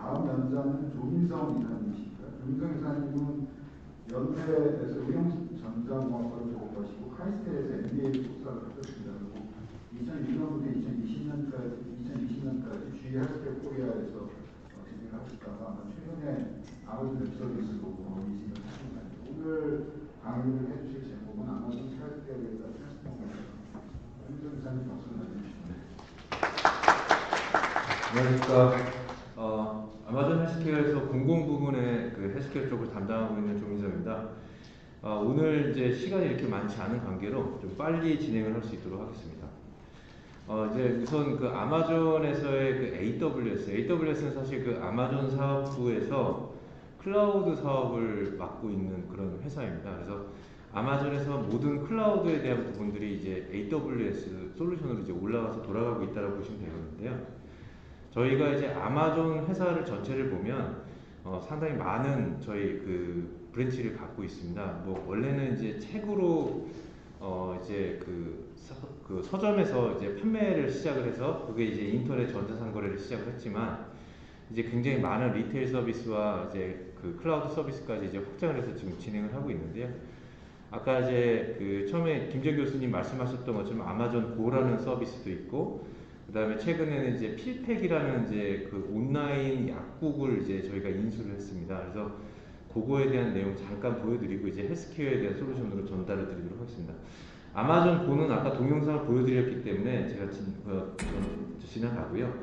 다음 연장은 조민성 이사님이십니다. 조민성 이사님은 연대에서 의용전자공학과를 졸업하시고 카이스트에서 MBA 석사를 하셨습니다. 2002년부터 2020년까지 G 헬스케어 코리아에서 진행을 하시다가 최근에 아마존 웹서비스도 이직을 하신 거예요. 오늘 강의를 해주실 제목은 아마존 헬스케어에 대한 트랜스포메이션. 조민성 이사님 박수를 맞아주시면 안녕하십니까. 아마존 헬스케어에서 공공 부문의 그 헬스케어 쪽을 담당하고 있는 조민성입니다. 오늘 이제 시간이 이렇게 많지 않은 관계로 좀 빨리 진행을 할 수 있도록 하겠습니다. 이제 우선 그 아마존에서의 그 AWS는 사실 그 아마존 사업부에서 클라우드 사업을 맡고 있는 그런 회사입니다. 그래서 아마존에서 모든 클라우드에 대한 부분들이 이제 AWS 솔루션으로 이제 올라가서 돌아가고 있다고 보시면 되겠는데요. 저희가 이제 아마존 회사를 전체를 보면 상당히 많은 저희 그 브랜치를 갖고 있습니다. 뭐 원래는 이제 책으로 이제 그 서점에서 이제 판매를 시작을 해서 그게 이제 인터넷 전자상거래를 시작을 했지만 이제 굉장히 많은 리테일 서비스와 이제 그 클라우드 서비스까지 이제 확장을 해서 지금 진행을 하고 있는데요. 아까 이제 그 처음에 김정 교수님 말씀하셨던 것처럼 아마존 고라는 서비스도 있고, 그 다음에 최근에는 이제 필팩이라는 이제 그 온라인 약국을 이제 저희가 인수를 했습니다. 그래서 그거에 대한 내용 잠깐 보여드리고 이제 헬스케어에 대한 솔루션으로 전달을 드리도록 하겠습니다. 아마존 고는 아까 동영상을 보여드렸기 때문에 제가 지나가고요.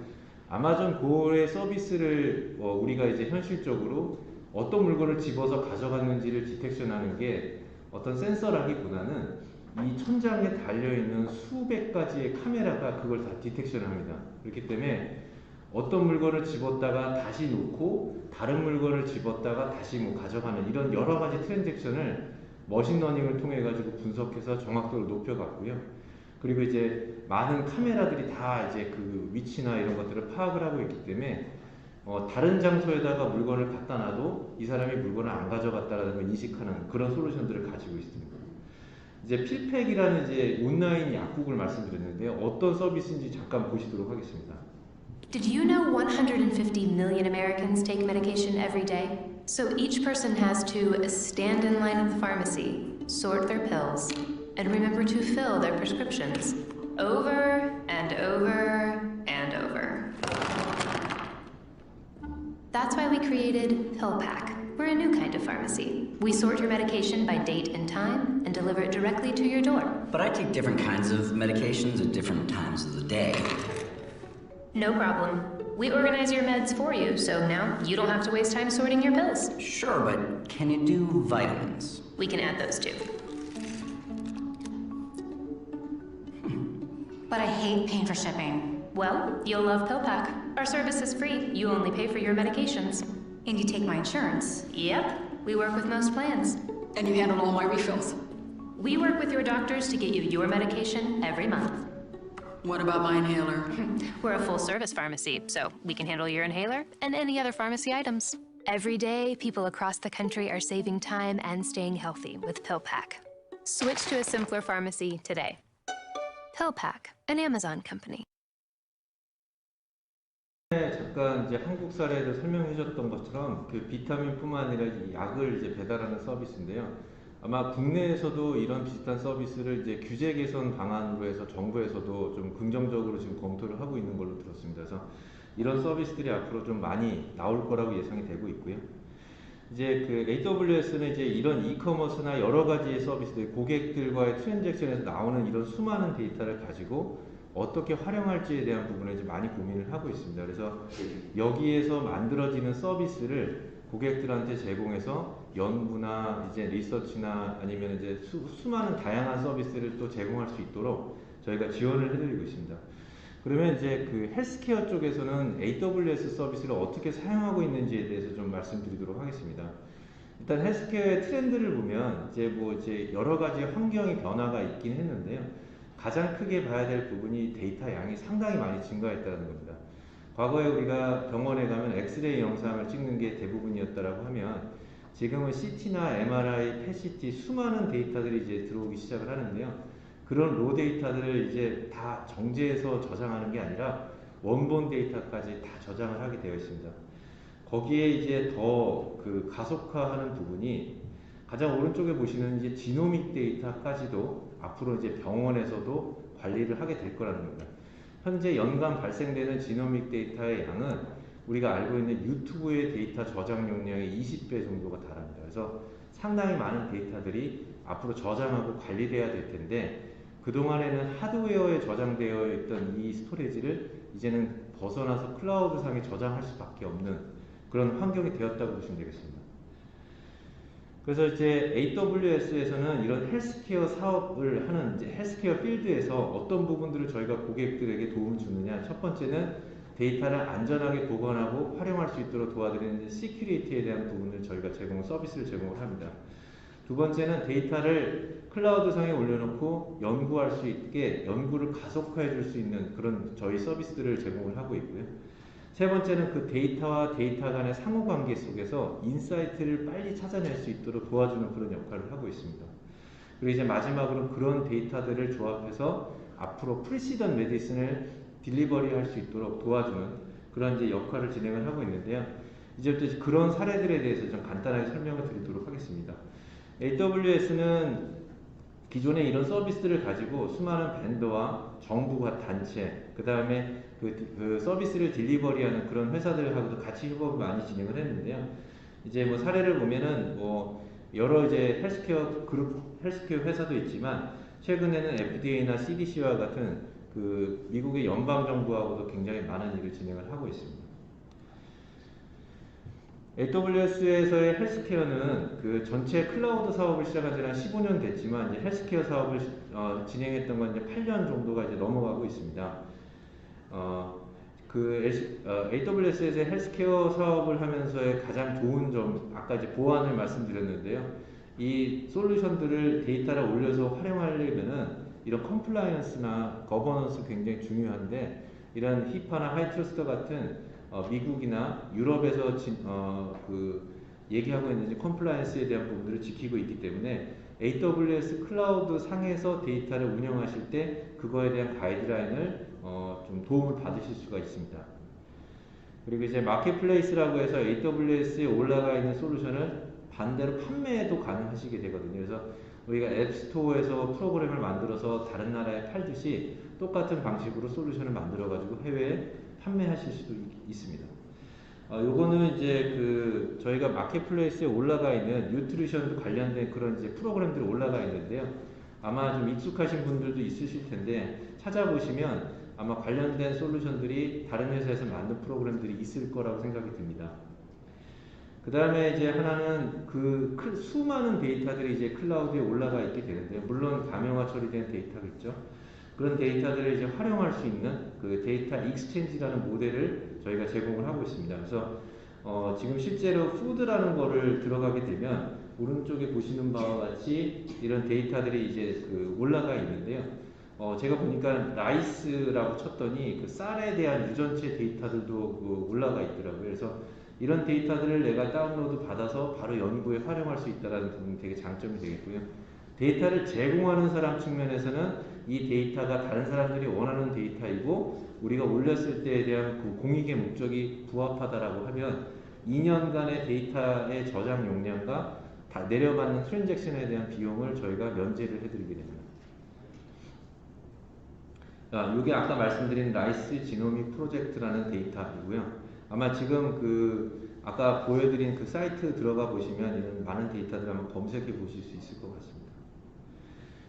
아마존 고의 서비스를 우리가 이제 현실적으로 어떤 물건을 집어서 가져갔는지를 디텍션하는 게 어떤 센서라기보다는 이 천장에 달려있는 수백 가지의 카메라가 그걸 다 디텍션을 합니다. 그렇기 때문에 어떤 물건을 집었다가 다시 놓고 다른 물건을 집었다가 다시 뭐 가져가는 이런 여러 가지 트랜잭션을 머신러닝을 통해 가지고 분석해서 정확도를 높여갔고요. 그리고 이제 많은 카메라들이 다 이제 그 위치나 이런 것들을 파악을 하고 있기 때문에 다른 장소에다가 물건을 갖다 놔도 이 사람이 물건을 안 가져갔다라는 걸 인식하는 그런 솔루션들을 가지고 있습니다. 이제 필팩이라는 이제 온라인 약국을 말씀드렸는데요. 어떤 서비스인지 잠깐 보시도록 하겠습니다. Did you know 150 million Americans take medication every day? So each person has to stand in line at the pharmacy, sort their pills, and remember to fill their prescriptions over and over and over. That's why we created PillPack. We're a new kind of pharmacy. We sort your medication by date and time and deliver it directly to your door. But I take different kinds of medications at different times of the day. No problem. We organize your meds for you, so now you don't have to waste time sorting your pills. Sure, but can you do vitamins? We can add those too. But I hate paying for shipping. Well, you'll love PillPack. Our service is free. You only pay for your medications. And you take my insurance. Yep. We work with most plans. And you handle all my refills. We work with your doctors to get you your medication every month. What about my inhaler? We're a full-service pharmacy, so we can handle your inhaler and any other pharmacy items. Every day, people across the country are saving time and staying healthy with PillPack. Switch to a simpler pharmacy today. PillPack, an Amazon company. 잠깐 이제 한국 사례를 설명해 줬던 것처럼 그 비타민뿐만 아니라 약을 이제 배달하는 서비스인데요. 아마 국내에서도 이런 비슷한 서비스를 이제 규제 개선 방안으로 해서 정부에서도 좀 긍정적으로 지금 검토를 하고 있는 걸로 들었습니다. 그래서 이런 서비스들이 앞으로 좀 많이 나올 거라고 예상이 되고 있고요. 이제 그 AWS는 이제 이런 이커머스나 여러 가지의 서비스들, 고객들과의 트랜잭션에서 나오는 이런 수많은 데이터를 가지고 어떻게 활용할지에 대한 부분에 이제 많이 고민을 하고 있습니다. 그래서 여기에서 만들어지는 서비스를 고객들한테 제공해서 연구나 이제 리서치나 아니면 이제 수많은 다양한 서비스를 또 제공할 수 있도록 저희가 지원을 해드리고 있습니다. 그러면 이제 그 헬스케어 쪽에서는 AWS 서비스를 어떻게 사용하고 있는지에 대해서 좀 말씀드리도록 하겠습니다. 일단 헬스케어의 트렌드를 보면 이제 여러 가지 환경의 변화가 있긴 했는데요. 가장 크게 봐야 될 부분이 데이터 양이 상당히 많이 증가했다는 겁니다. 과거에 우리가 병원에 가면 엑스레이 영상을 찍는 게 대부분이었다라고 하면 지금은 CT나 MRI, PET-CT 수많은 데이터들이 이제 들어오기 시작을 하는데요. 그런 로 데이터들을 이제 다 정제해서 저장하는 게 아니라 원본 데이터까지 다 저장을 하게 되어 있습니다. 거기에 이제 더 그 가속화하는 부분이 가장 오른쪽에 보시는 이제 지노믹 데이터까지도 앞으로 이제 병원에서도 관리를 하게 될 거라는 겁니다. 현재 연간 발생되는 지노믹 데이터의 양은 우리가 알고 있는 유튜브의 데이터 저장 용량의 20배 정도가 달합니다. 그래서 상당히 많은 데이터들이 앞으로 저장하고 관리돼야 될 텐데, 그동안에는 하드웨어에 저장되어 있던 이 스토리지를 이제는 벗어나서 클라우드상에 저장할 수밖에 없는 그런 환경이 되었다고 보시면 되겠습니다. 그래서 이제 AWS에서는 이런 헬스케어 사업을 하는 이제 헬스케어 필드에서 어떤 부분들을 저희가 고객들에게 도움을 주느냐. 첫 번째는 데이터를 안전하게 보관하고 활용할 수 있도록 도와드리는 시큐리티에 대한 부분을 저희가 서비스를 제공을 합니다. 두 번째는 데이터를 클라우드상에 올려놓고 연구할 수 있게 연구를 가속화해 줄 수 있는 그런 저희 서비스들을 제공을 하고 있고요. 세 번째는 그 데이터와 데이터 간의 상호관계 속에서 인사이트를 빨리 찾아낼 수 있도록 도와주는 그런 역할을 하고 있습니다. 그리고 이제 마지막으로 그런 데이터들을 조합해서 앞으로 프리시전 메디슨을 딜리버리 할 수 있도록 도와주는 그런 이제 역할을 진행을 하고 있는데요. 이제부터 그런 사례들에 대해서 좀 간단하게 설명을 드리도록 하겠습니다. AWS는 기존에 이런 서비스들을 가지고 수많은 벤더와 정부와 단체, 그 다음에 그 서비스를 딜리버리하는 그런 회사들하고도 같이 협업을 많이 진행을 했는데요. 이제 뭐 사례를 보면은 뭐 여러 이제 헬스케어 그룹, 헬스케어 회사도 있지만 최근에는 FDA나 CDC와 같은 그 미국의 연방 정부하고도 굉장히 많은 일을 진행을 하고 있습니다. AWS에서의 헬스케어는 그 전체 클라우드 사업을 시작한 지는 한 15년 됐지만 이제 헬스케어 사업을 진행했던 건 이제 8년 정도가 이제 넘어가고 있습니다. AWS에서 헬스케어 사업을 하면서의 가장 좋은 점, 아까 이제 보안을 말씀드렸는데요. 이 솔루션들을 데이터를 올려서 활용하려면은 이런 컴플라이언스나 거버넌스 굉장히 중요한데, 이런 히파나 하이트러스트 같은 미국이나 유럽에서 얘기하고 있는 컴플라이언스에 대한 부분들을 지키고 있기 때문에 AWS 클라우드 상에서 데이터를 운영하실 때 그거에 대한 가이드라인을 좀 도움을 받으실 수가 있습니다. 그리고 이제 마켓플레이스라고 해서 AWS에 올라가 있는 솔루션을 반대로 판매도 가능하시게 되거든요. 그래서 우리가 앱스토어에서 프로그램을 만들어서 다른 나라에 팔듯이 똑같은 방식으로 솔루션을 만들어 가지고 해외에 판매하실 수도 있습니다. 요거는 이제 저희가 마켓플레이스에 올라가 있는 뉴트리션도 관련된 그런 이제 프로그램들이 올라가 있는데요. 아마 좀 익숙하신 분들도 있으실 텐데 찾아보시면 아마 관련된 솔루션들이 다른 회사에서 만든 프로그램들이 있을 거라고 생각이 듭니다. 그 다음에 이제 하나는 그 수많은 데이터들이 이제 클라우드에 올라가 있게 되는데요. 물론 가명화 처리된 데이터겠죠. 그런 데이터들을 이제 활용할 수 있는 그 데이터 익스체인지라는 모델을 저희가 제공을 하고 있습니다. 그래서 지금 실제로 푸드라는 거를 들어가게 되면 오른쪽에 보시는 바와 같이 이런 데이터들이 이제 올라가 있는데요. 제가 보니까 라이스라고 쳤더니 그 쌀에 대한 유전체 데이터들도 올라가 있더라고요. 그래서 이런 데이터들을 내가 다운로드 받아서 바로 연구에 활용할 수 있다는 부분이 되게 장점이 되겠고요. 데이터를 제공하는 사람 측면에서는 이 데이터가 다른 사람들이 원하는 데이터이고 우리가 올렸을 때에 대한 그 공익의 목적이 부합하다라고 하면 2년간의 데이터의 저장 용량과 다 내려받는 트랜잭션에 대한 비용을 저희가 면제를 해드리게 됩니다. 이게 아까 말씀드린 라이스 지노믹 프로젝트라는 데이터이고요. 아마 지금 아까 보여드린 그 사이트 들어가 보시면 이런 많은 데이터들을 한번 검색해 보실 수 있을 것 같습니다.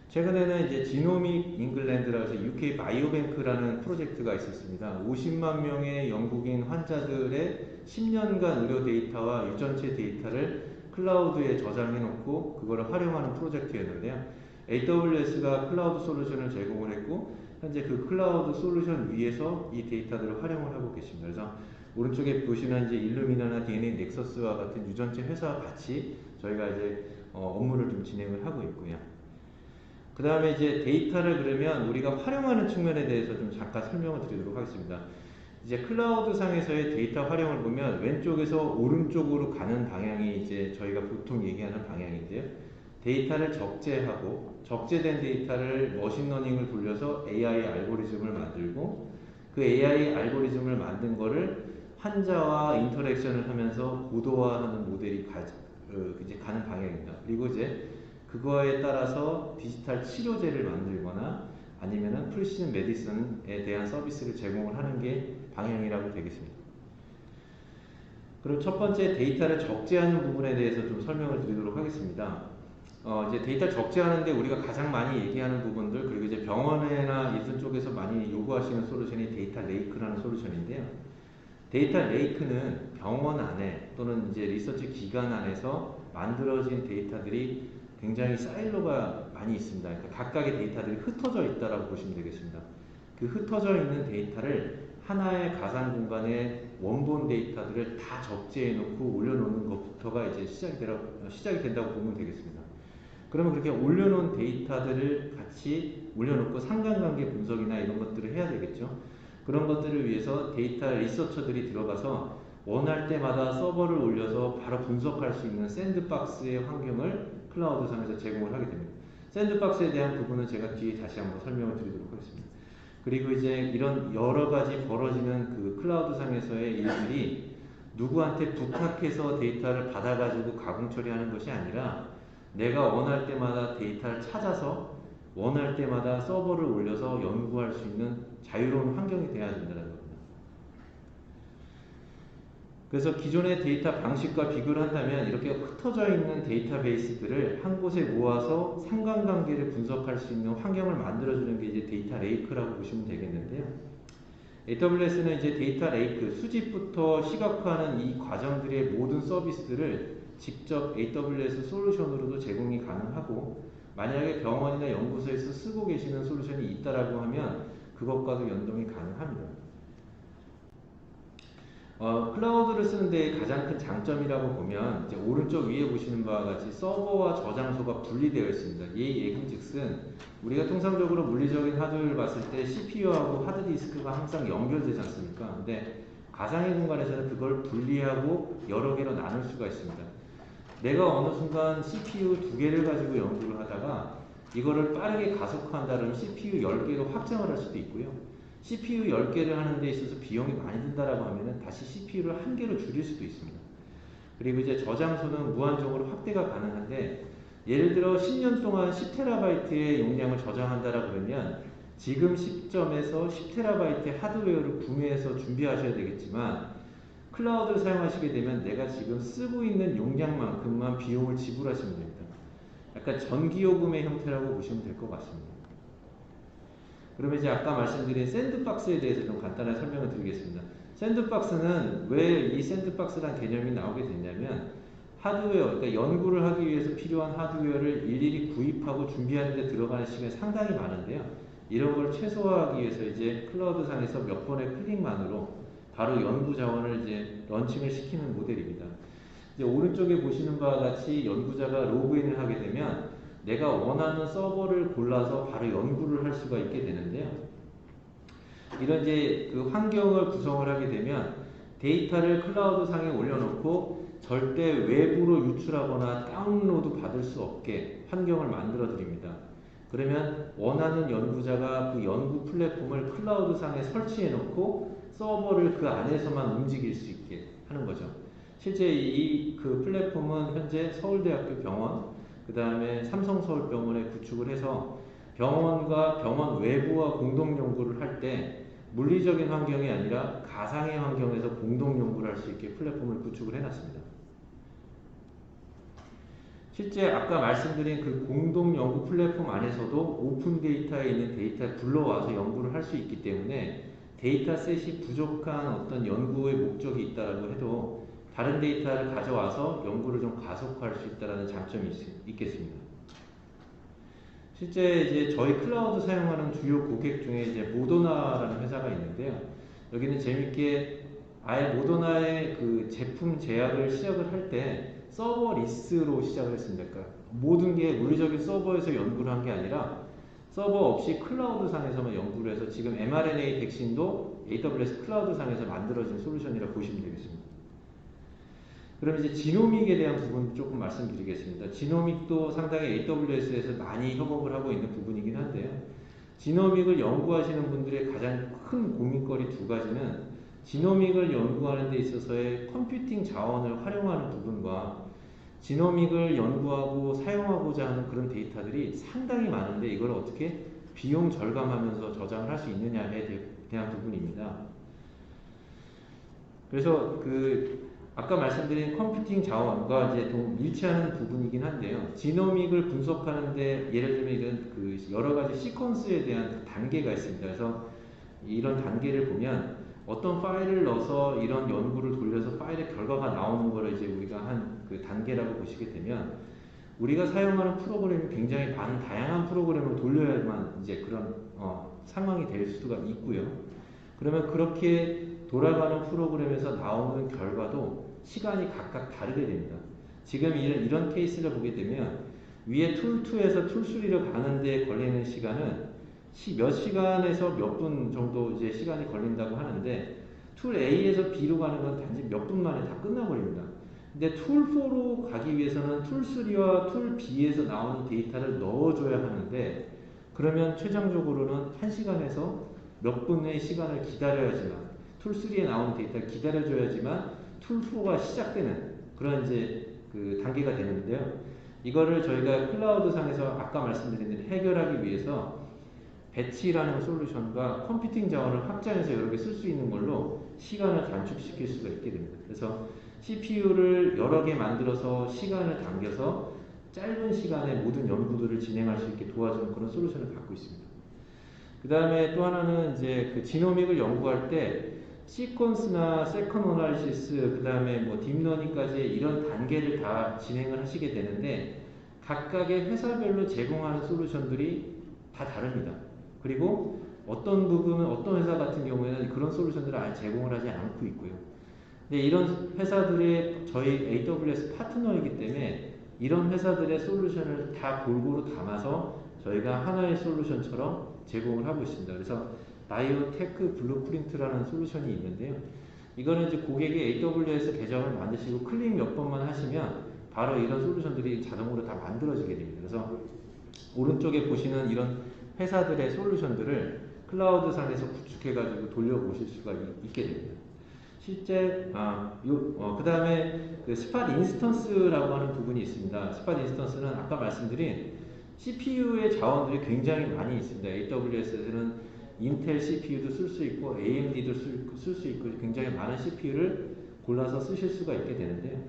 최근에는 이제 지노믹 잉글랜드라고 해서 UK 바이오뱅크라는 프로젝트가 있었습니다. 50만 명의 영국인 환자들의 10년간 의료 데이터와 유전체 데이터를 클라우드에 저장해 놓고 그거를 활용하는 프로젝트였는데요. AWS가 클라우드 솔루션을 제공을 했고 현재 그 클라우드 솔루션 위에서 이 데이터들을 활용을 하고 계십니다. 그래서 오른쪽에 보시는 이제 일루미나나 DNA 넥서스와 같은 유전체 회사와 같이 저희가 이제 업무를 좀 진행을 하고 있고요. 그 다음에 이제 데이터를 그러면 우리가 활용하는 측면에 대해서 좀 잠깐 설명을 드리도록 하겠습니다. 이제 클라우드 상에서의 데이터 활용을 보면 왼쪽에서 오른쪽으로 가는 방향이 이제 저희가 보통 얘기하는 방향인데요. 데이터를 적재하고 적재된 데이터를 머신러닝을 돌려서 AI 알고리즘을 만들고 그 AI 알고리즘을 만든 거를 환자와 인터랙션을 하면서 고도화하는 모델이 이제 가는 방향입니다. 그리고 이제 그거에 따라서 디지털 치료제를 만들거나 아니면은 프리시즌 메디슨에 대한 서비스를 제공을 하는 게 방향이라고 되겠습니다. 그럼 첫 번째 데이터를 적재하는 부분에 대해서 좀 설명을 드리도록 하겠습니다. 이제 데이터 적재하는데 우리가 가장 많이 얘기하는 부분들, 그리고 이제 병원이나 이런 쪽에서 많이 요구하시는 솔루션이 데이터 레이크라는 솔루션인데요. 데이터 레이크는 병원 안에 또는 이제 리서치 기관 안에서 만들어진 데이터들이 굉장히 사일로가 많이 있습니다. 그러니까 각각의 데이터들이 흩어져 있다라고 보시면 되겠습니다. 그 흩어져 있는 데이터를 하나의 가상 공간에 원본 데이터들을 다 적재해 놓고 올려놓는 것부터가 이제 시작이 된다고 보면 되겠습니다. 그러면 그렇게 올려놓은 데이터들을 같이 올려놓고 상관관계 분석이나 이런 것들을 해야 되겠죠. 그런 것들을 위해서 데이터 리서처들이 들어가서 원할 때마다 서버를 올려서 바로 분석할 수 있는 샌드박스의 환경을 클라우드상에서 제공을 하게 됩니다. 샌드박스에 대한 부분은 제가 뒤에 다시 한번 설명을 드리도록 하겠습니다. 그리고 이제 이런 여러 가지 벌어지는 그 클라우드상에서의 일들이 누구한테 부탁해서 데이터를 받아가지고 가공 처리하는 것이 아니라 내가 원할 때마다 데이터를 찾아서 원할 때마다 서버를 올려서 연구할 수 있는 자유로운 환경이 돼야 된다는 겁니다. 그래서 기존의 데이터 방식과 비교를 한다면 이렇게 흩어져 있는 데이터베이스들을 한 곳에 모아서 상관관계를 분석할 수 있는 환경을 만들어주는 게 이제 데이터 레이크라고 보시면 되겠는데요. AWS는 이제 데이터 레이크, 수집부터 시각화하는 이 과정들의 모든 서비스들을 직접 AWS 솔루션으로도 제공이 가능하고, 만약에 병원이나 연구소에서 쓰고 계시는 솔루션이 있다라고 하면 그것과도 연동이 가능합니다. 클라우드를 쓰는 데 가장 큰 장점이라고 보면 이제 오른쪽 위에 보시는 바와 같이 서버와 저장소가 분리되어 있습니다. 이 얘기즉슨 우리가 통상적으로 물리적인 하드웨어를 봤을 때 CPU하고 하드디스크가 항상 연결되지 않습니까? 근데 가상의 공간에서는 그걸 분리하고 여러 개로 나눌 수가 있습니다. 내가 어느 순간 CPU 2개를 가지고 연구를 하다가 이거를 빠르게 가속화한다면 CPU 10개로 확장을 할 수도 있고요. CPU 10개를 하는 데 있어서 비용이 많이 든다라고 하면은 다시 CPU를 1개로 줄일 수도 있습니다. 그리고 이제 저장소는 무한정으로 확대가 가능한데, 예를 들어 10년 동안 10TB의 용량을 저장한다라고 그러면 지금 시점에서 10TB의 하드웨어를 구매해서 준비하셔야 되겠지만, 클라우드를 사용하시게 되면 내가 지금 쓰고 있는 용량만큼만 비용을 지불하시면 됩니다. 약간 전기요금의 형태라고 보시면 될 것 같습니다. 그러면 이제 아까 말씀드린 샌드박스에 대해서 좀 간단한 설명을 드리겠습니다. 샌드박스는 왜 이 샌드박스라는 개념이 나오게 됐냐면, 하드웨어, 그러니까 연구를 하기 위해서 필요한 하드웨어를 일일이 구입하고 준비하는 데 들어가는 시간이 상당히 많은데요. 이런 걸 최소화하기 위해서 이제 클라우드상에서 몇 번의 클릭만으로 바로 연구 자원을 이제 런칭을 시키는 모델입니다. 이제 오른쪽에 보시는 바와 같이 연구자가 로그인을 하게 되면 내가 원하는 서버를 골라서 바로 연구를 할 수가 있게 되는데요. 이런 이제 그 환경을 구성을 하게 되면 데이터를 클라우드 상에 올려놓고 절대 외부로 유출하거나 다운로드 받을 수 없게 환경을 만들어 드립니다. 그러면 원하는 연구자가 그 연구 플랫폼을 클라우드 상에 설치해 놓고 서버를 그 안에서만 움직일 수 있게 하는 거죠. 실제 이 그 플랫폼은 현재 서울대학교 병원, 그 다음에 삼성서울병원에 구축을 해서 병원과 병원 외부와 공동 연구를 할 때 물리적인 환경이 아니라 가상의 환경에서 공동 연구를 할 수 있게 플랫폼을 구축을 해놨습니다. 실제 아까 말씀드린 그 공동 연구 플랫폼 안에서도 오픈 데이터에 있는 데이터를 불러와서 연구를 할 수 있기 때문에 데이터셋이 부족한 어떤 연구의 목적이 있다라고 해도 다른 데이터를 가져와서 연구를 좀 가속화할 수 있다는 장점이 있겠습니다. 실제 이제 저희 클라우드 사용하는 주요 고객 중에 이제 모더나라는 회사가 있는데요. 여기는 재밌게 아예 모더나의 그 제품 제약을 시작을 할 때 서버 리스로 시작을 했습니다. 그러니까 모든 게 물리적인 서버에서 연구를 한 게 아니라 서버 없이 클라우드 상에서만 연구를 해서 지금 mRNA 백신도 AWS 클라우드 상에서 만들어진 솔루션이라고 보시면 되겠습니다. 그럼 이제 지노믹에 대한 부분 조금 말씀드리겠습니다. 지노믹도 상당히 AWS에서 많이 협업을 하고 있는 부분이긴 한데요. 지노믹을 연구하시는 분들의 가장 큰 고민거리 두 가지는 지노믹을 연구하는 데 있어서의 컴퓨팅 자원을 활용하는 부분과 지노믹을 연구하고 사용하고자 하는 그런 데이터들이 상당히 많은데 이걸 어떻게 비용 절감하면서 저장을 할 수 있느냐에 대한 부분입니다. 그래서 아까 말씀드린 컴퓨팅 자원과 이제 일치하는 부분이긴 한데요. 지노믹을 분석하는데 예를 들면 이런 여러 가지 시퀀스에 대한 단계가 있습니다. 그래서 이런 단계를 보면 어떤 파일을 넣어서 이런 연구를 돌려서 파일의 결과가 나오는 거를 이제 우리가 한 단계라고 보시게 되면 우리가 사용하는 프로그램이 굉장히 많은 다양한 프로그램을 돌려야만 이제 그런 상황이 될 수가 있고요. 그러면 그렇게 돌아가는 프로그램에서 나오는 결과도 시간이 각각 다르게 됩니다. 지금 이런 케이스를 보게 되면 위에 툴2에서 툴3를 가는데 걸리는 시간은 몇 시간에서 몇 분 정도 이제 시간이 걸린다고 하는데 툴 A에서 B로 가는 건 단지 몇 분 만에 다 끝나버립니다. 근데 툴 4로 가기 위해서는 툴 3와 툴 B에서 나오는 데이터를 넣어줘야 하는데 그러면 최종적으로는 1시간에서 몇 분의 시간을 기다려야지만 툴 3에 나오는 데이터를 기다려줘야지만 툴 4가 시작되는 그런 이제 단계가 되는데요. 이거를 저희가 클라우드 상에서 아까 말씀드린 대로 해결하기 위해서 배치라는 솔루션과 컴퓨팅 자원을 확장해서 여러 개 쓸 수 있는 걸로 시간을 단축시킬 수가 있게 됩니다. 그래서 CPU를 여러 개 만들어서 시간을 당겨서 짧은 시간에 모든 연구들을 진행할 수 있게 도와주는 그런 솔루션을 갖고 있습니다. 그 다음에 또 하나는 이제 지노믹을 연구할 때 시퀀스나 세컨 어널리시스, 그 다음에 뭐 딥러닝까지 이런 단계를 다 진행을 하시게 되는데 각각의 회사별로 제공하는 솔루션들이 다 다릅니다. 그리고 어떤 부분은 어떤 회사 같은 경우에는 그런 솔루션들을 아예 제공을 하지 않고 있고요. 근데 이런 회사들의 저희 AWS 파트너이기 때문에 이런 회사들의 솔루션을 다 골고루 담아서 저희가 하나의 솔루션처럼 제공을 하고 있습니다. 그래서 바이오테크 블루프린트라는 솔루션이 있는데요. 이거는 이제 고객이 AWS 계정을 만드시고 클릭 몇 번만 하시면 바로 이런 솔루션들이 자동으로 다 만들어지게 됩니다. 그래서 오른쪽에 보시는 이런 회사들의 솔루션들을 클라우드 상에서 구축해가지고 돌려보실 수가 있게 됩니다. 실제 그 다음에 스팟 인스턴스라고 하는 부분이 있습니다. 스팟 인스턴스는 아까 말씀드린 CPU의 자원들이 굉장히 많이 있습니다. AWS에서는 인텔 CPU도 쓸 수 있고 AMD도 쓸 수 있고 굉장히 많은 CPU를 골라서 쓰실 수가 있게 되는데요.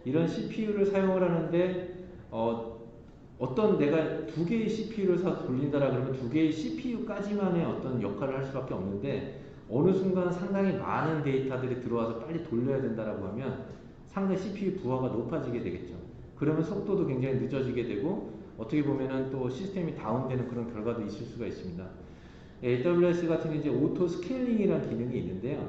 이런 CPU를 사용을 하는데 어떤 내가 두 개의 CPU를 사서 돌린다라 그러면 두 개의 CPU까지만의 어떤 역할을 할 수밖에 없는데 어느 순간 상당히 많은 데이터들이 들어와서 빨리 돌려야 된다라고 하면 상당히 CPU 부하가 높아지게 되겠죠. 그러면 속도도 굉장히 늦어지게 되고 어떻게 보면은 또 시스템이 다운되는 그런 결과도 있을 수가 있습니다. AWS 같은 경우 이제 오토 스케일링이라는 기능이 있는데요.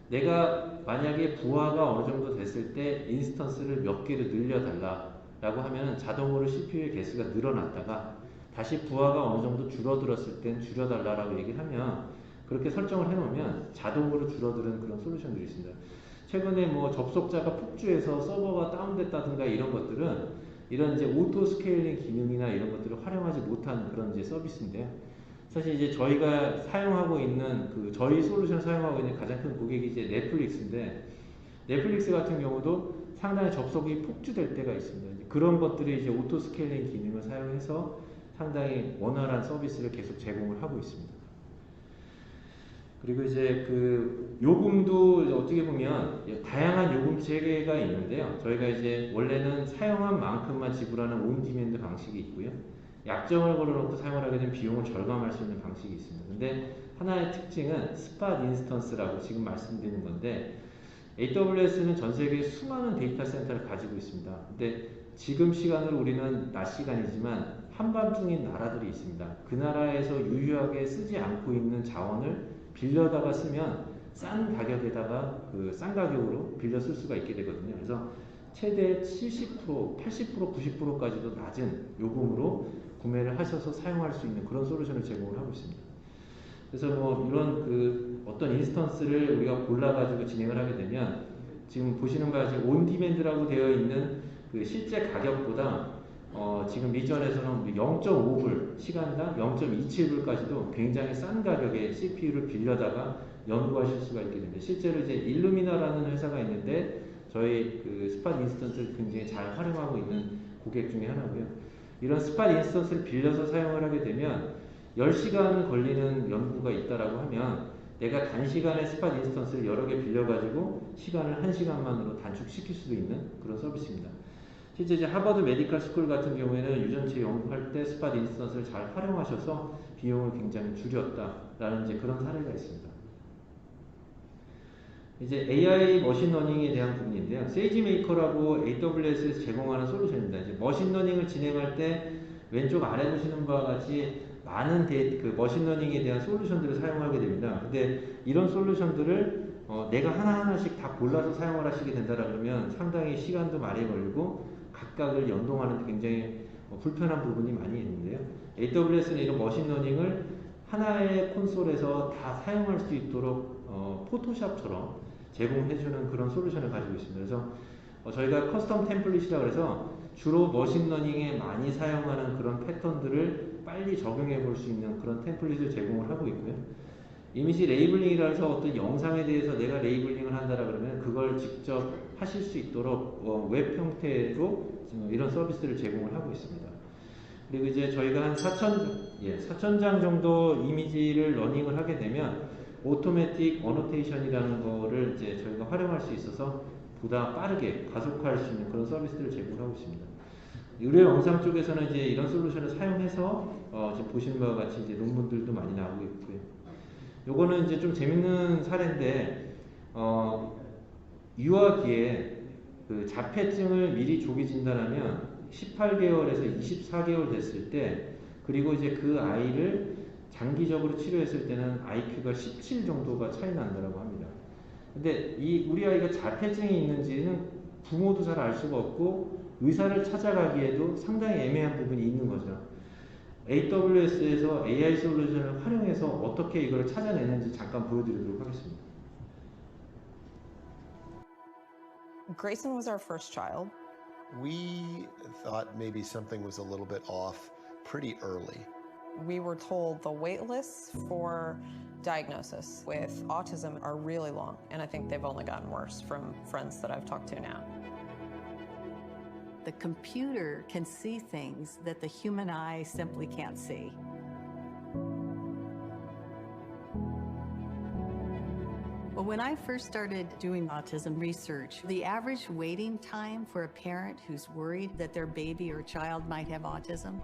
내가 만약에 부하가 어느 정도 됐을 때 인스턴스를 몇 개를 늘려달라 라고 하면 자동으로 CPU의 개수가 늘어났다가 다시 부하가 어느 정도 줄어들었을 땐 줄여달라고 얘기를 하면 그렇게 설정을 해놓으면 자동으로 줄어드는 그런 솔루션들이 있습니다. 최근에 뭐 접속자가 폭주해서 서버가 다운됐다든가 이런 것들은 이런 이제 오토 스케일링 기능이나 이런 것들을 활용하지 못한 그런 이제 서비스인데요. 사실 이제 저희가 사용하고 있는 저희 솔루션 사용하고 있는 가장 큰 고객이 이제 넷플릭스인데 넷플릭스 같은 경우도 상당히 접속이 폭주될 때가 있습니다. 그런 것들이 이제 오토 스케일링 기능을 사용해서 상당히 원활한 서비스를 계속 제공을 하고 있습니다. 그리고 이제 요금도 어떻게 보면 다양한 요금 체계가 있는데요. 저희가 이제 원래는 사용한 만큼만 지불하는 온디맨드 방식이 있고요. 약정을 걸어놓고 사용을 하게 되면 비용을 절감할 수 있는 방식이 있습니다. 근데 하나의 특징은 스팟 인스턴스라고 지금 말씀드리는 건데 AWS는 전 세계에 수많은 데이터 센터를 가지고 있습니다. 근데 지금 시간으로 우리는 낮 시간이지만 한밤중인 나라들이 있습니다. 그 나라에서 유효하게 쓰지 않고 있는 자원을 빌려다가 쓰면 싼 가격에다가 싼 가격으로 빌려 쓸 수가 있게 되거든요. 그래서 최대 70%, 80%, 90%까지도 낮은 요금으로 구매를 하셔서 사용할 수 있는 그런 솔루션을 제공을 하고 있습니다. 그래서 뭐 이런 어떤 인스턴스를 우리가 골라가지고 진행을 하게 되면 지금 보시는 바와 같이 온디맨드라고 되어 있는 실제 가격보다 지금 리전에서는 0.5불 시간당 0.27불까지도 굉장히 싼 가격에 CPU를 빌려다가 연구하실 수가 있게 됩니다. 실제로 이제 일루미나라는 회사가 있는데 저희 그 스팟 인스턴스를 굉장히 잘 활용하고 있는 고객 중에 하나고요. 이런 스팟 인스턴스를 빌려서 사용을 하게 되면 10시간 걸리는 연구가 있다라고 하면 내가 단시간에 스팟 인스턴스를 여러 개 빌려가지고 시간을 1시간만으로 단축시킬 수도 있는 그런 서비스입니다. 실제 이제 하버드 메디컬 스쿨 같은 경우에는 유전체 연구할 때 스팟 인스턴스를 잘 활용하셔서 비용을 굉장히 줄였다라는 이제 그런 사례가 있습니다. 이제 AI 머신러닝에 대한 부분인데요. 세이지메이커라고 AWS에서 제공하는 솔루션입니다. 이제 머신러닝을 진행할 때 왼쪽 아래 보시는 바와 같이 많은 그 머신러닝에 대한 솔루션들을 사용하게 됩니다. 근데 이런 솔루션들을 내가 하나하나씩 다 골라서 사용을 하시게 된다 그러면 상당히 시간도 많이 걸리고 각각을 연동하는 데 굉장히 불편한 부분이 많이 있는데요. AWS는 이런 머신러닝을 하나의 콘솔에서 다 사용할 수 있도록 포토샵처럼 제공해주는 그런 솔루션을 가지고 있습니다. 그래서 저희가 커스텀 템플릿이라고 해서 주로 머신러닝에 많이 사용하는 그런 패턴들을 빨리 적용해 볼 수 있는 그런 템플릿을 제공을 하고 있고요. 이미지 레이블링이라 해서 어떤 영상에 대해서 내가 레이블링을 한다라 그러면 그걸 직접 하실 수 있도록 웹 형태로 이런 서비스를 제공을 하고 있습니다. 그리고 이제 저희가 한 4,000장 정도 이미지를 러닝을 하게 되면 오토매틱 어노테이션이라는 거를 이제 저희가 활용할 수 있어서 보다 빠르게 가속화할 수 있는 그런 서비스를 제공하고 있습니다. 의료 영상 쪽에서는 이제 이런 솔루션을 사용해서 지금 보시는 바와 같이 이제 논문들도 많이 나오고 있고요. 요거는 이제 좀 재밌는 사례인데 유아기에 그 자폐증을 미리 조기 진단하면 18개월에서 24개월 됐을 때 그리고 이제 그 아이를 장기적으로 치료했을 때는 IQ가 17 정도가 차이 난다고 합니다. 근데 우리 아이가 자폐증이 있는지는 부모도 잘 알 수가 없고 의사를 찾아가기에도 상당히 애매한 부분이 있는 거죠. AWS에서 AI 솔루션을 활용해서 어떻게 이걸 찾아내는지 잠깐 보여드리도록 하겠습니다. Grayson was our first child. We thought maybe something was a little bit off pretty early. We were told the wait lists for diagnosis with autism are really long, and I think they've only gotten worse from friends that I've talked to now. The computer can see things that the human eye simply can't see. Well, when I first started doing autism research, the average waiting time for a parent who's worried that their baby or child might have autism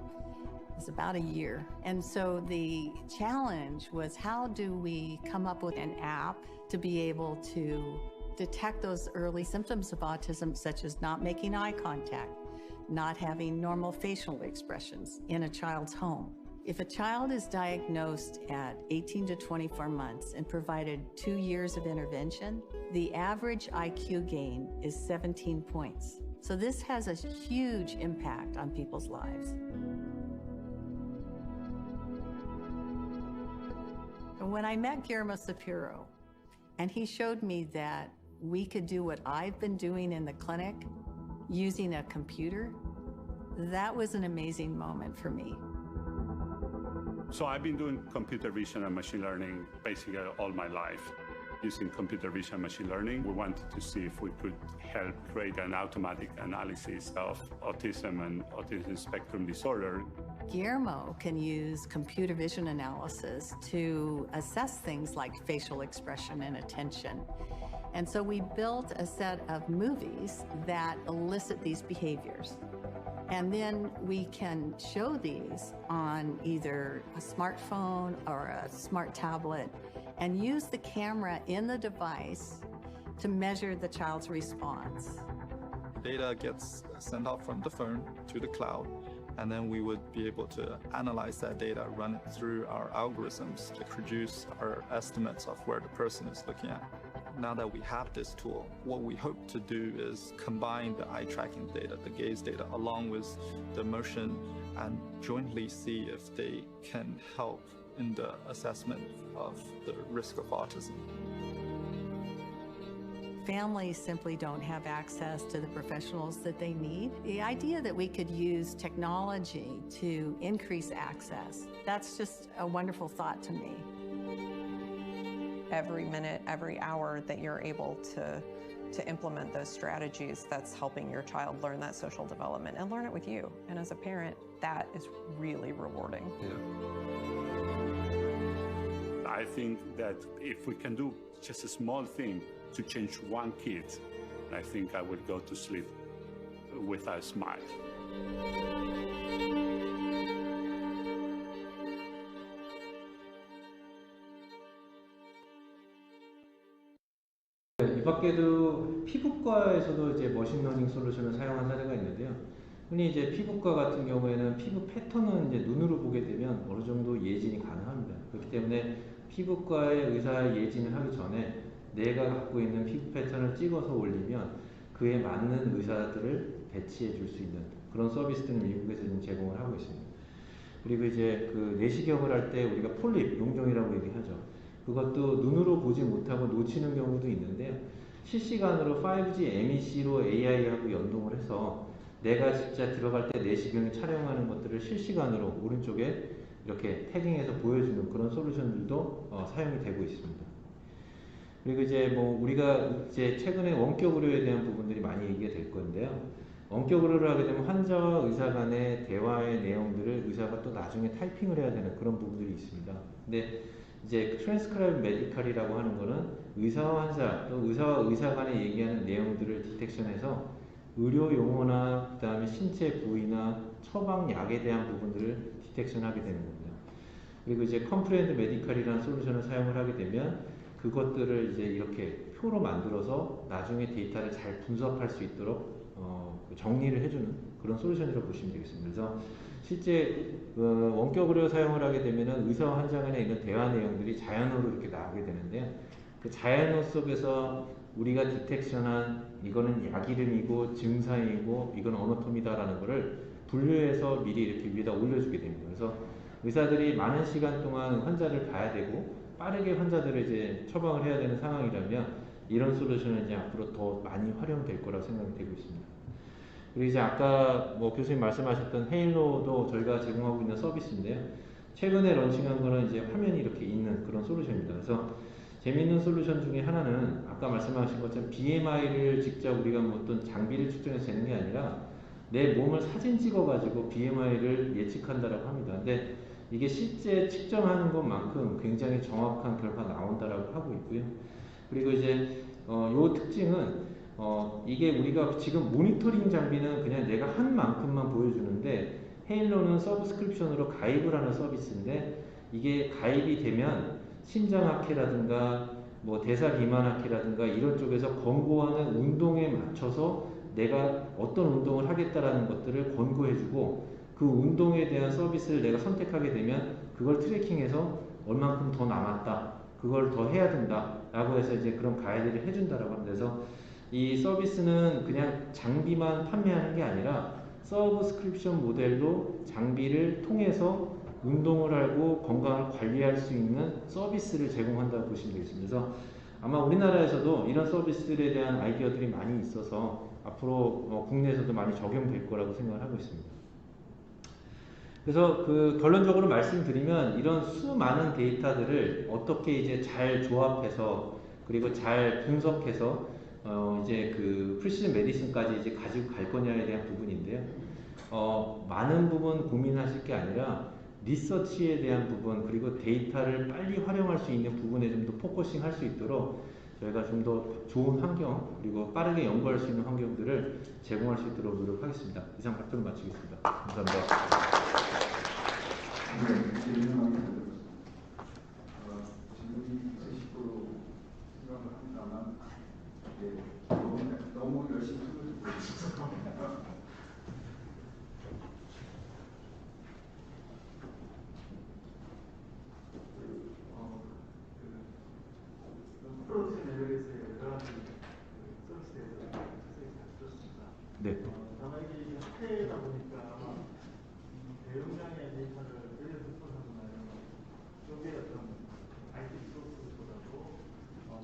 is about a year. And so the challenge was, how do we come up with an app to be able to detect those early symptoms of autism, such as not making eye contact, not having normal facial expressions in a child's home. If a child is diagnosed at 18 to 24 months and provided 2 years of intervention, the average IQ gain is 17 points. So this has a huge impact on people's lives. And when I met Guillermo Sapiro, and he showed me that we could do what I've been doing in the clinic using a computer, that was an amazing moment for me. So I've been doing computer vision and machine learning basically all my life. Using computer vision and machine learning, we wanted to see if we could help create an automatic analysis of autism and autism spectrum disorder. Guillermo can use computer vision analysis to assess things like facial expression and attention. And so we built a set of movies that elicit these behaviors. And then we can show these on either a smartphone or a smart tablet and use the camera in the device to measure the child's response. Data gets sent out from the phone to the cloud, and then we would be able to analyze that data, run it through our algorithms to produce our estimates of where the person is looking at. Now that we have this tool, what we hope to do is combine the eye tracking data, the gaze data, along with the motion, and jointly see if they can help in the assessment of the risk of autism. Families simply don't have access to the professionals that they need. The idea that we could use technology to increase access, that's just a wonderful thought to me. every minute, every hour that you're able to implement those strategies, that's helping your child learn that social development and learn it with you. And as a parent, that is really rewarding. I think that if we can do just a small thing to change one kid, I think I would go to sleep with a smile. 이 밖에도 피부과에서도 이제 머신러닝 솔루션을 사용한 사례가 있는데요. 흔히 이제 피부과 같은 경우에는 피부 패턴은 이제 눈으로 보게 되면 어느 정도 예진이 가능합니다. 그렇기 때문에 피부과의 의사 예진을 하기 전에 내가 갖고 있는 피부 패턴을 찍어서 올리면 그에 맞는 의사들을 배치해 줄 수 있는 그런 서비스들은 미국에서 지금 제공을 하고 있습니다. 그리고 이제 그 내시경을 할 때 우리가 폴립, 용종이라고 얘기하죠. 그것도 눈으로 보지 못하고 놓치는 경우도 있는데요. 실시간으로 5G MEC로 AI하고 연동을 해서 내가 진짜 들어갈 때 내시경을 촬영하는 것들을 실시간으로 오른쪽에 이렇게 태깅해서 보여주는 그런 솔루션들도 사용이 되고 있습니다. 그리고 이제 뭐 우리가 이제 최근에 원격 의료에 대한 부분들이 많이 얘기가 될 건데요. 원격 의료를 하게 되면 환자와 의사 간의 대화의 내용들을 의사가 또 나중에 타이핑을 해야 되는 그런 부분들이 있습니다. 근데 이제 트랜스크라이브 메디칼이라고 하는 거는 의사와 환자 또 의사와 의사 간에 얘기하는 내용들을 디텍션해서 의료 용어나 그 다음에 신체 부위나 처방 약에 대한 부분들을 디텍션하게 되는 겁니다. 그리고 이제 컴프레hen드 메디칼이라는 솔루션을 사용을 하게 되면 그것들을 이제 이렇게 표로 만들어서 나중에 데이터를 잘 분석할 수 있도록 정리를 해주는 그런 솔루션이라고 보시면 되겠습니다. 그래서 실제 원격 의료 사용을 하게 되면 의사와 환자 간에 있는 대화 내용들이 자연어로 이렇게 나오게 되는데요. 그 자연어 속에서 우리가 디텍션한 이거는 약 이름이고 증상이고 이건 어너토미다라는 거를 분류해서 미리 이렇게 위에다 올려주게 됩니다. 그래서 의사들이 많은 시간 동안 환자를 봐야 되고 빠르게 환자들을 이제 처방을 해야 되는 상황이라면 이런 솔루션은 이제 앞으로 더 많이 활용될 거라고 생각이 되고 있습니다. 그리고 이제 아까 뭐 교수님 말씀하셨던 헤일로도 저희가 제공하고 있는 서비스인데요. 최근에 런칭한 거는 이제 화면이 이렇게 있는 그런 솔루션입니다. 그래서 재미있는 솔루션 중에 하나는 아까 말씀하신 것처럼 BMI를 직접 우리가 뭐 어떤 장비를 측정해서 재는 게 아니라 내 몸을 사진 찍어가지고 BMI를 예측한다라고 합니다. 근데 이게 실제 측정하는 것만큼 굉장히 정확한 결과가 나온다라고 하고 있고요. 그리고 이제 요 특징은 이게 우리가 지금 모니터링 장비는 그냥 내가 한 만큼만 보여주는데 헤일로는 서브스크립션으로 가입을 하는 서비스인데 이게 가입이 되면 심장학회라든가 뭐 대사비만학회라든가 이런 쪽에서 권고하는 운동에 맞춰서 내가 어떤 운동을 하겠다라는 것들을 권고해주고 그 운동에 대한 서비스를 내가 선택하게 되면 그걸 트래킹해서 얼만큼 더 남았다 그걸 더 해야 된다 라고 해서 이제 그런 가이드를 해준다라고 합니다. 그래서 이 서비스는 그냥 장비만 판매하는 게 아니라 서브스크립션 모델로 장비를 통해서 운동을 하고 건강을 관리할 수 있는 서비스를 제공한다고 보시면 되겠습니다. 그래서 아마 우리나라에서도 이런 서비스들에 대한 아이디어들이 많이 있어서 앞으로 국내에서도 많이 적용될 거라고 생각을 하고 있습니다. 그래서 그 결론적으로 말씀드리면 이런 수많은 데이터들을 어떻게 이제 잘 조합해서 그리고 잘 분석해서 이제 그 프리시즌 메디슨까지 이제 가지고 갈 거냐에 대한 부분인데요. 많은 부분 고민하실 게 아니라 리서치에 대한 부분 그리고 데이터를 빨리 활용할 수 있는 부분에 좀 더 포커싱 할 수 있도록 저희가 좀 더 좋은 환경 그리고 빠르게 연구할 수 있는 환경들을 제공할 수 있도록 노력하겠습니다. 이상 발표를 마치겠습니다. 감사합니다. 질문이 있으실 거로 생각을 합니다만 너무 열심히 손을 듣고 있어서 프로틴 레벨에서의 여러 가지 서비스에 대해서 자세히 잘 들었습니다. 네. 다만 이게 학회다 보니까 아마 대용량의 데이터를 예를 들어서나 이런 쪽에 어떤 IT 리소스보다도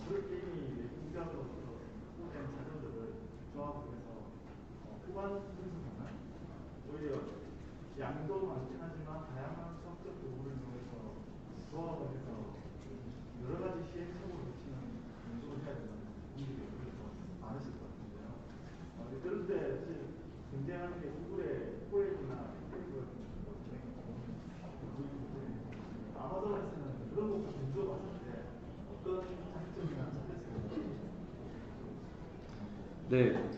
그렇게 이미 공개하고로서 확보된 자료들을 조합해서 후반 분석하는 오히려 양도 많긴 하지만 다양한 수학적 부분을 통해서 조합을 해서 여러 가지 시행착오를 거치는 연습을 해야 되는 분들이 많으실 것 같은데요. 그런데 사실 굉장한 게 구글의 포획이나 페이스북 같은 아마존에서는 그런 것도 준수해봤는데 어떤 장점이나 차별점이 네,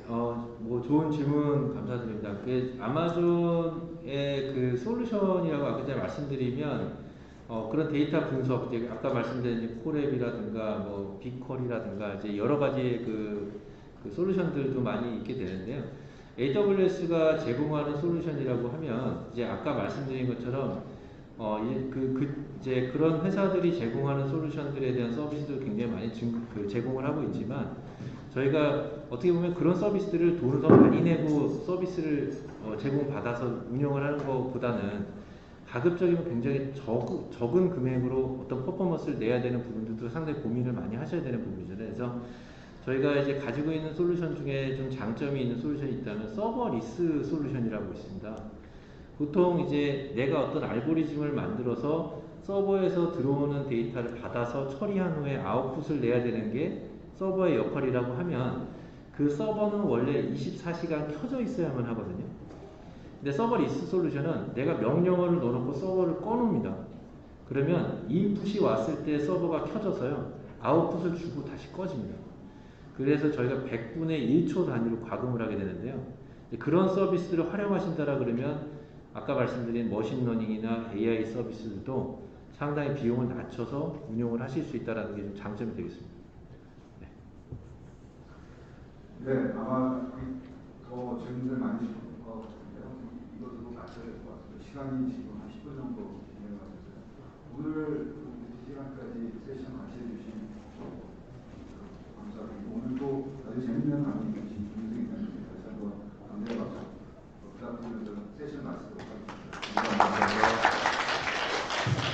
뭐 좋은 질문 감사드립니다. 그 아마존의 그 솔루션이라고 아까 전에 말씀드리면 그런 데이터 분석, 이제 아까 말씀드린 콜앱이라든가 뭐 빅컬이라든가 이제 여러 가지의 그 솔루션들도 많이 있게 되는데요. AWS가 제공하는 솔루션이라고 하면 이제 아까 말씀드린 것처럼 이제 그런 회사들이 제공하는 솔루션들에 대한 서비스도 굉장히 많이 제공을 하고 있지만 저희가 어떻게 보면 그런 서비스들을 돈을 더 많이 내고 서비스를 제공받아서 운영을 하는 것보다는 가급적이면 굉장히 적은 금액으로 어떤 퍼포먼스를 내야 되는 부분들도 상당히 고민을 많이 하셔야 되는 부분이죠. 그래서 저희가 이제 가지고 있는 솔루션 중에 좀 장점이 있는 솔루션이 있다면 서버리스 솔루션이라고 있습니다. 보통 이제 내가 어떤 알고리즘을 만들어서 서버에서 들어오는 데이터를 받아서 처리한 후에 아웃풋을 내야 되는 게 서버의 역할이라고 하면 그 서버는 원래 24시간 켜져 있어야만 하거든요. 근데 서버리스 솔루션은 내가 명령어를 넣어놓고 서버를 꺼놓습니다. 그러면 인풋이 왔을 때 서버가 켜져서요. 아웃풋을 주고 다시 꺼집니다. 그래서 저희가 100분의 1초 단위로 과금을 하게 되는데요. 그런 서비스들을 활용하신다라 그러면 아까 말씀드린 머신러닝이나 AI 서비스들도 상당히 비용을 낮춰서 운용을 하실 수 있다는 게 좀 장점이 되겠습니다. 네, 아마 더 질문들 많이 주실 것 같은데요. 이것으로 마쳐야 될 것 같습니다. 시간이 지금 한 10분 정도 진행을 하셨어요. 오늘 이 시간까지 세션 같이 해주신 감사드리고 오늘 또 아주 재밌는 강의 주신 김승희 다시 한번 감사의 박수 부탁드리면서 세션 마치도록 하겠습니다. 감사합니다.